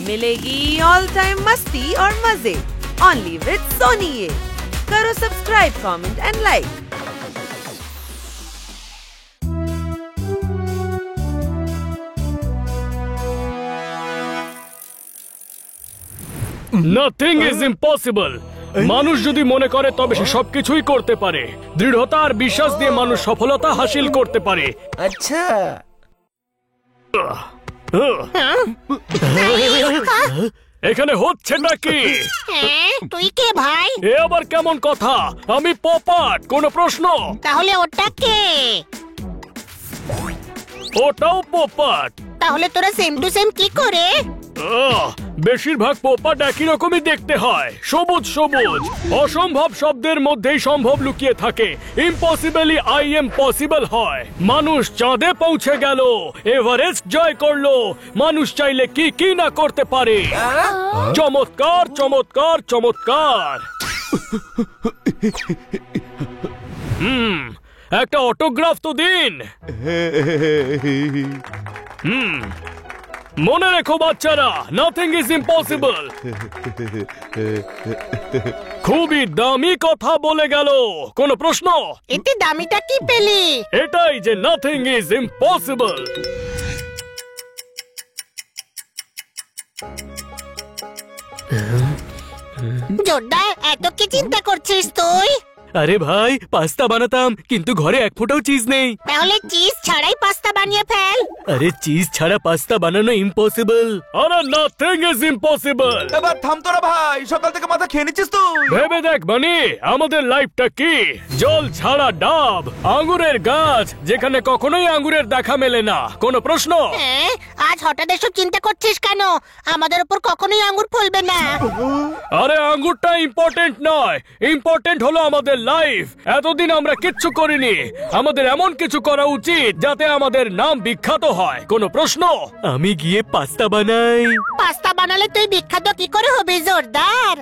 मिलेगी all time मस्ती और मजे ओनली विद सोनी। ये करो subscribe, comment and like. Nothing is impossible. মানুষ যদি মনে করে তবে সে সবকিছুই করতে পারে। দৃঢ়তা আর বিশ্বাস দিয়ে মানুষ সফলতা হাসিল করতে পারে। আচ্ছা, এখানে হচ্ছে নাকি? তুই কে ভাই? এ আবার কেমন কথা? আমি পপাট। কোনো প্রশ্ন? তাহলে ওটা কে? ওটাও পপাট। তাহলে তোরা সেম টু সেম কি করে? বেশিরভাগ পোপাট একই রকমই দেখতে হয়, সবুজ সবুজ। অসম্ভব শব্দের মধ্যেই সম্ভব লুকিয়ে থাকে। ইম্পসিবলি আই এম পসিবল হয়। মানুষ চাঁদে পৌঁছে গেল, এভারেস্ট জয় করলো। মানুষ চাইলে কি কি না করতে পারে। চমৎকার চমৎকার চমৎকার। একটা অটোগ্রাফ তো দিন। মনে রেখো বাচ্চারা, নাথিং ইজ ইম্পসিবল। খুবই দামি কথা বলে গেল। কোনো প্রশ্ন? এতে দামিটা কি পেলি? এটাই যে নাথিং ইজ ইম্পসিবল। জোরদার, এত কি চিন্তা করছিস তুই? আরে ভাই, পাস্তা বানাতাম কিন্তু ঘরে এক ফোঁটাও চিজ নেই। তাহলে চিজ ছাড়াই পাস্তা বানিয়ে ফেল। আরে চিজ ছাড়া পাস্তা বানানো ইম্পসিবল। আরে নাথিং ইজ ইম্পসিবল। এবার থাম তোরা ভাই, সকাল থেকে মাথা খেয়ে নিচ্ছিস তুই। ভেবে দেখ বানি, আমাদের লাইফটা কি? জল ছাড়া ডাব, আঙ্গুরের গাছ যেখানে কখনোই আঙ্গুরের দেখা মেলে না। কোনো প্রশ্ন? হ্যাঁ, আজ হঠাৎ এসব চিন্তা করছিস কেন? আমাদের উপর কখনোই আঙ্গুর ফলবে না। আরে আঙ্গুরটা ইম্পর্টেন্ট নয়, ইম্পর্টেন্ট হলো আমাদের লাইফ। এতদিন আমরা কিচ্ছু করিনি। আমাদের এমন কিছু করা উচিত যাতে আমাদের নাম বিখ্যাত হয়। কোনো প্রশ্ন? আমি গিয়ে পাস্তা বানাই। পাস্তা বানালে তুই বিখ্যাত কি করে হবি জোরদার?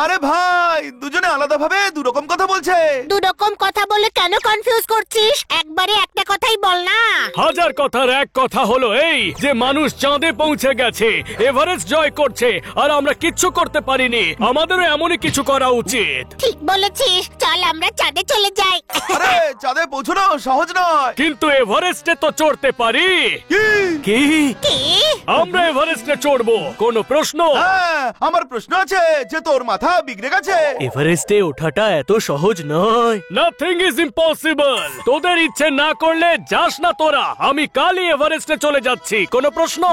আরে ভাই, দুজনে আলাদা ভাবে দুরকম কথা বলছে। দুরকম কথা বলে কেন কনফিউজ করছিস? একবারে একটা কথাই বল না। হাজার কথার এক কথা হলো এই যে মানুষ চাঁদে পৌঁছে গেছে, এভারেস্ট জয় করছে, আর আমরা কিচ্ছু করতে পারিনি। আমাদেরও এমনই কিছু করা উচিত। ঠিক বলেছিস, চল আমরা চাঁদে চলে যাই। আরে চাঁদে পৌঁছানো সহজ নয়। কিন্তু এভারেস্টে তো চড়তে পারি। কি? কি? আমরা এভারেস্টে চড়বো। কোনো প্রশ্ন? হ্যাঁ, আমার প্রশ্ন আছে যে তোর মাথা বিগড়ে গেছে। এভারেস্টে ওঠাটা এত সহজ নয়। Nothing is impossible. তোদের ইচ্ছে না করলে যাস না তোরা। আমি কালই এভারেস্টে চলে যাচ্ছি। কোনো প্রশ্ন?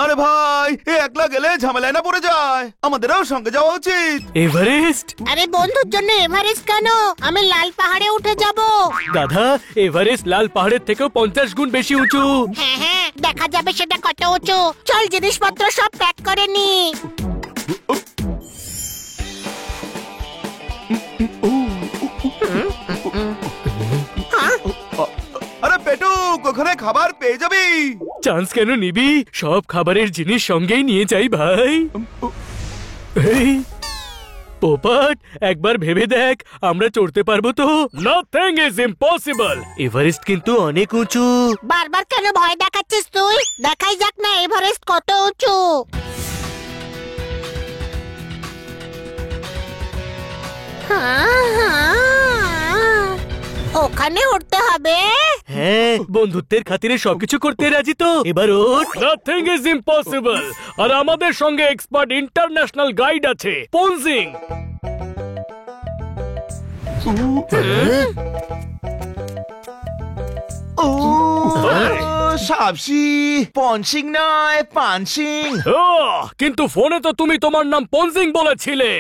আরে ভাই, এ একলা গেলে ঝামেলায় না পড়ে যায়। আমাদেরও সঙ্গে যাওয়া উচিত। এভারেস্ট? আরে বন্ধুর জন্য এভারেস্ট কেন? আমি লাল পাহাড়ে উঠে যাব। গাধা, এভারেস্ট লাল পাহাড়ের থেকেও 50 গুণ বেশি উঁচু। হ্যাঁ হ্যাঁ, দেখা যাবে সেটা কত উঁচু। চল জিনিসপত্র সব প্যাক করে নি। আরে পেটুক, ওখানে খাবার পেয়ে যাবি। চান্স কেন নিবি? সব খাবারের জিনিস সঙ্গেই নিয়ে যাই ভাই। এই, পোপাট, একবার ভেবে দেখ, আমরা চড়তে পারবো তো? Nothing is impossible. এভারেস্ট কিন্তু অনেক উঁচু। বারবার কেন ভয় দেখাচ্ছিস তুই? দেখাই যাক না এভারেস্ট কত উঁচু। ওখানে উঠতে হবে? হ্যাঁ, বন্ধুত্বের খাতিরে সবকিছু করতে রাজি তো। এবার ওঠ। Nothing is impossible. আর আমাদের সঙ্গে এক্সপার্ট ইন্টারন্যাশনাল গাইড আছে, পনজিং। সাবসি, পনসিং নয়, পানসিং। কিন্তু ফোনে তো তুমি তোমার নাম পনজিং বলেছিলে।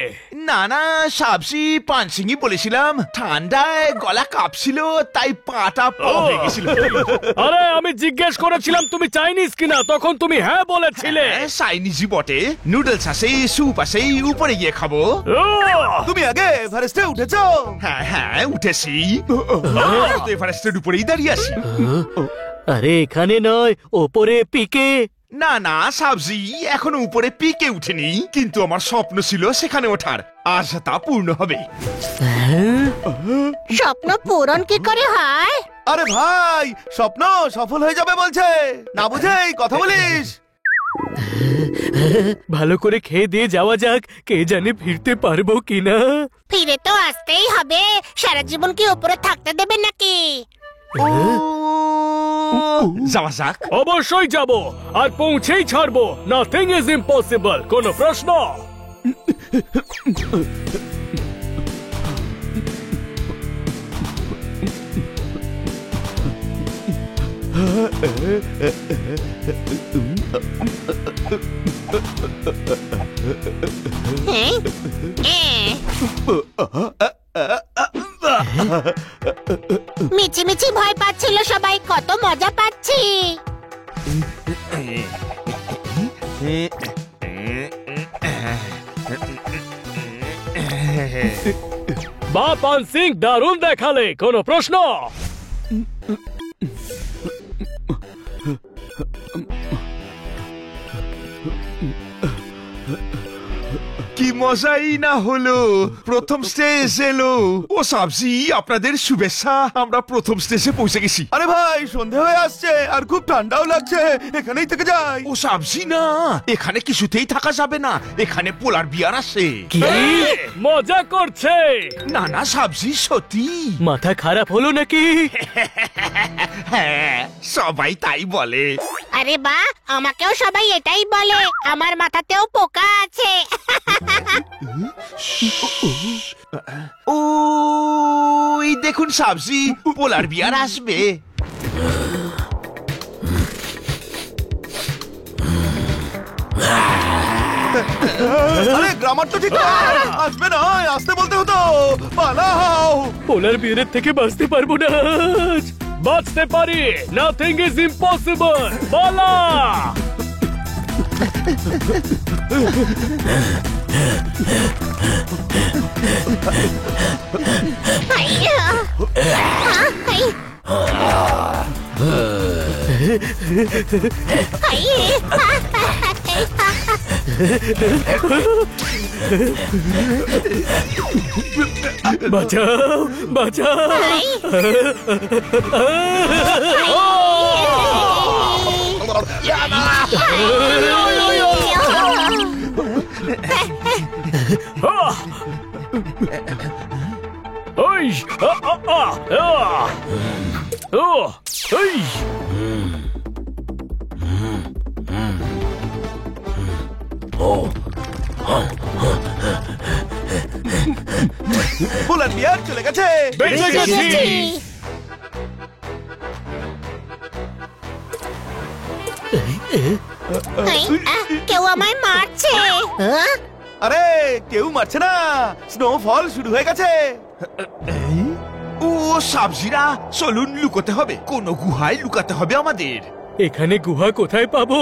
না না, সাবসি পানসিংই বলেছিলাম। ঠান্ডায় গলা কাঁপছিল, তাই পাটা হয়ে গেছিল। আরে আমি জিজ্ঞেস করেছিলাম তুমি চাইনিজ কিনা, তখন তুমি হ্যাঁ বলেছিলে। চাইনিজই বটে। নুডলস আছে, স্যুপ আছে, উপরে গিয়ে খাবো। তুমি আগে এভারেস্টে উঠেছো? হ্যাঁ হ্যাঁ, উঠেছি। এভারেস্টের উপরেই দাঁড়িয়ে আছি। আরে এখানে নয়, ওপরে পিকে। না না সাবজি, এখনো উপরে পিকে উঠেনি, কিন্তু আমার স্বপ্ন ছিল সেখানে ওঠার, আর তা পূর্ণ হবে। স্বপ্ন পূরণ কি করে হয়? আরে ভাই, স্বপ্ন সফল হয়ে যাবে বলছে, না বুঝেই কথা বলিস। ভালো করে খেয়ে দিয়ে যাওয়া যাক, কে জানে ফিরতে পারবো কিনা। ফিরে তো আসতেই হবে, সারা জীবন কি উপরে থাকতে দেবে নাকি? যাওয়া যাক। অবশ্যই যাব, আর পৌঁছেই ছাড়বো। Nothing is impossible. কোনো প্রশ্ন? হ্যাঁ? মিছিমিছি ভয় পাচ্ছিল সবাই, কত মজা পাচ্ছি। বা পান সিং, দারুণ দেখালে। কোনো প্রশ্ন? কি মজাই না হলো, প্রথম স্টেজ এলো। ও সাবজি, আপনাদের শুভেচ্ছা। আমরা প্রথম স্টেজে পৌঁছে গেছি। আরে ভাই, সন্ধে হয়ে আসছে আর খুব ঠান্ডাও লাগছে, এখানেই থেকে যাই। ও সাবজি না, এখানে কিছুতেই থাকা যাবে না, এখানে পোলার বিয়ার আসে। মজা করছে। না না সাবজি, সত্যি। মাথা খারাপ হলো নাকি? হ্যাঁ, সবাই তাই বলে। আরে বা, আমাকেও সবাই এটাই বলে, আমার মাথাতেও পোকা আছে। ওই দেখুন সাবজি, পোলার বিয়ার আসবে। আরে গ্রামার তো ঠিক নয়, আসবে না, আসতে বলতে হতো। পালাও। পোলার বিয়ারের থেকে বাঁচতে পারবো না আজ। বাঁচতে পারি। Nothing is impossible. বলা। বাঁচাও, বাঁচাও। ওই ওই পোলার বিয়ার চলে গেছে। বেঁচে গেছি। কেউ আমায় মারছে। হ্যাঁ? আরে কেউ মারছে না, স্নোফল শুরু হয়ে গেছে। ও সাবজিরা, চলুন লুকোতে হবে, কোন গুহায় লুকাতে হবে আমাদের। এখানে গুহা কোথায় পাবো?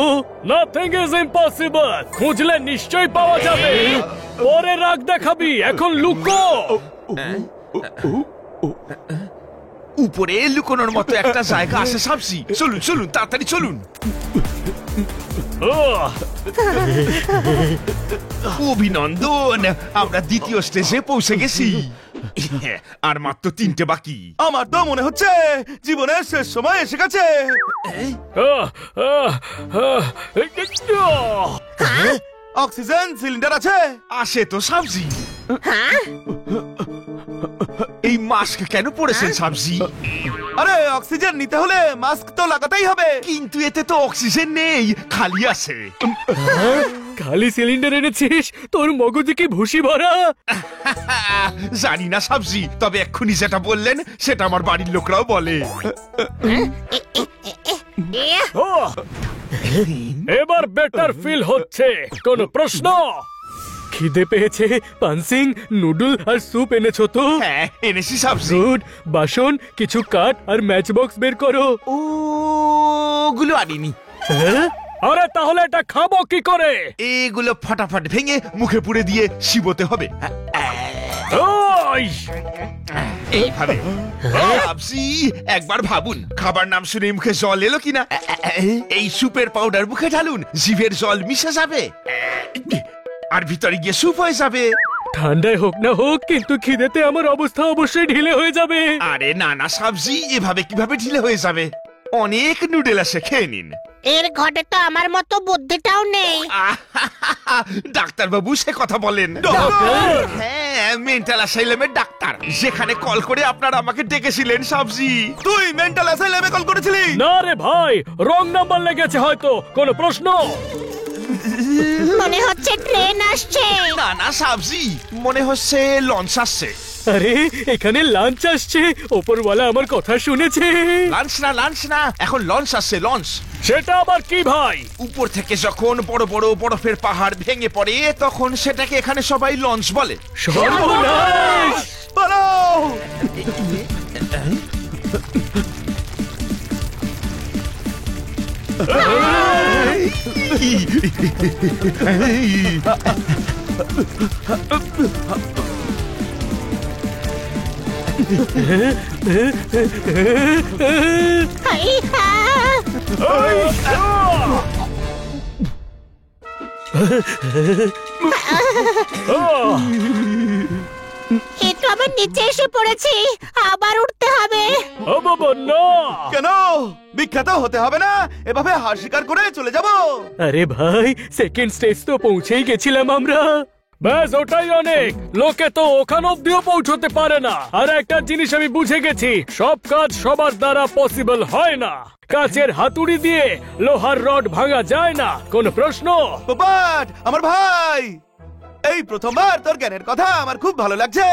Nothing is impossible. খুঁজলে নিশ্চয়ই পাওয়া যাবে। পরে রাগ দেখাবি, এখন লুকো। উপরে লুকোনোর মতো একটা জায়গা আছে সাবজি, চলুন চলুন, তাড়াতাড়ি চলুন। অভিনন্দন, আমরা দ্বিতীয় স্টেজে পৌঁছে গেছি। আর মাত্র 3টে বাকি। আমার তো মনে হচ্ছে জীবনের শেষ সময় এসে গেছে। অক্সিজেন সিলিন্ডার আছে? আসে তো সাবজি। এই মাস্ক কেন পরেছেন সাবজি? আরে অক্সিজেন নিতে হলে মাস্ক তো লাগাতেই হবে। কিন্তু এতে তো অক্সিজেন নেই, খালি আছে। খালি সিলিন্ডার এনেছিস? তোর মগজে কি ভুসি ভরা? জানি না সাবজি, তবে এক্ষুনি যেটা বললেন সেটা আমার বাড়ির লোকরাও বলে। এবার বেটার ফিল হচ্ছে। কোন প্রশ্ন? খিদে পেয়েছে। পানসিং, নুডল আর স্যুপ এনেছো তো? হ্যাঁ, এনেছি সাবজি। গুড। বাসন, কিছু কাঠ আর ম্যাচ বক্স বের করো। ওগুলো আনিনি। হ্যাঁ? আরে তাহলে এটা খাবো কি করে? এগুলো ফটাফট ভেঙে মুখে পুড়ে দিয়ে শিবতে হবে। ওই এইভাবে। সাবজি, একবার ভাবুন, খাবার নাম শুনে মুখে জল এলো কিনা। এই স্যুপের পাউডার মুখে ঢালুন, জিভের জল মিশে যাবে আর ভিতরে গিয়ে স্যুপ হয়ে যাবে। ঠান্ডায় হোক না হোক, কিন্তু খিদেতে আমার অবস্থা অবশ্যই ঢিলে হয়ে যাবে। আরে না না সাবজি, এভাবে কিভাবে ঢিলে হয়ে যাবে? অনেক নুডল আছে, খেয়ে নিন। এর ঘটে তো আমার মতো বুদ্ধিটাও নেই। ডাক্তারবাবু সে কথা বলেন? হ্যাঁ, মেন্টাল অ্যাসাইলামের ডাক্তার, যেখানে কল করে আপনারা আমাকে ডেকেছিলেন সবজি। তুই মেন্টাল অ্যাসাইলামে কল করেছিলি? না রে ভাই, রং নাম্বার লেগেছে হয়তো। কোনো প্রশ্ন? মনে হচ্ছে ট্রেন আসছে। না না সবজি, মনে হচ্ছে লঞ্চ আসছে। আরে এখানে লাঞ্চ আসছে, ওপরওয়ালা আমার কথা শুনেছে। লাঞ্চ না, এখন লঞ্চ আসছে, লঞ্চ। সেটা আবার কি ভাই? উপর থেকে যখন বড় বড় বরফের পাহাড় ভেঙে পড়ে, তখন সেটাকে এখানে সবাই লঞ্চ বলে। সর্বনাশ! পালাও! হাই, হা। এই তো আবার নিচে এসে পড়েছি, আবার উঠতে হবে। ও বাবা না! কেন বিখ্যাত হতে হবে না? এভাবে হার স্বীকার করে চলে যাব। আরে ভাই, সেকেন্ড স্টেজ তো পৌঁছেই গেছিলাম আমরা। ব্যাস ওটাই অনেক। লোকে তো ওখান অব্দিও পৌঁছতে পারে না। আর একটা জিনিস আমি বুঝে গেছি, সব কাজ সবার দ্বারা পসিবল হয় না। কাচের হাতুড়ি দিয়ে লোহার রড ভাঙা যায় না। কোন প্রশ্ন? বাট আমার ভাই, এই প্রথমবার তোর জ্ঞানের কথা আমার খুব ভালো লাগছে।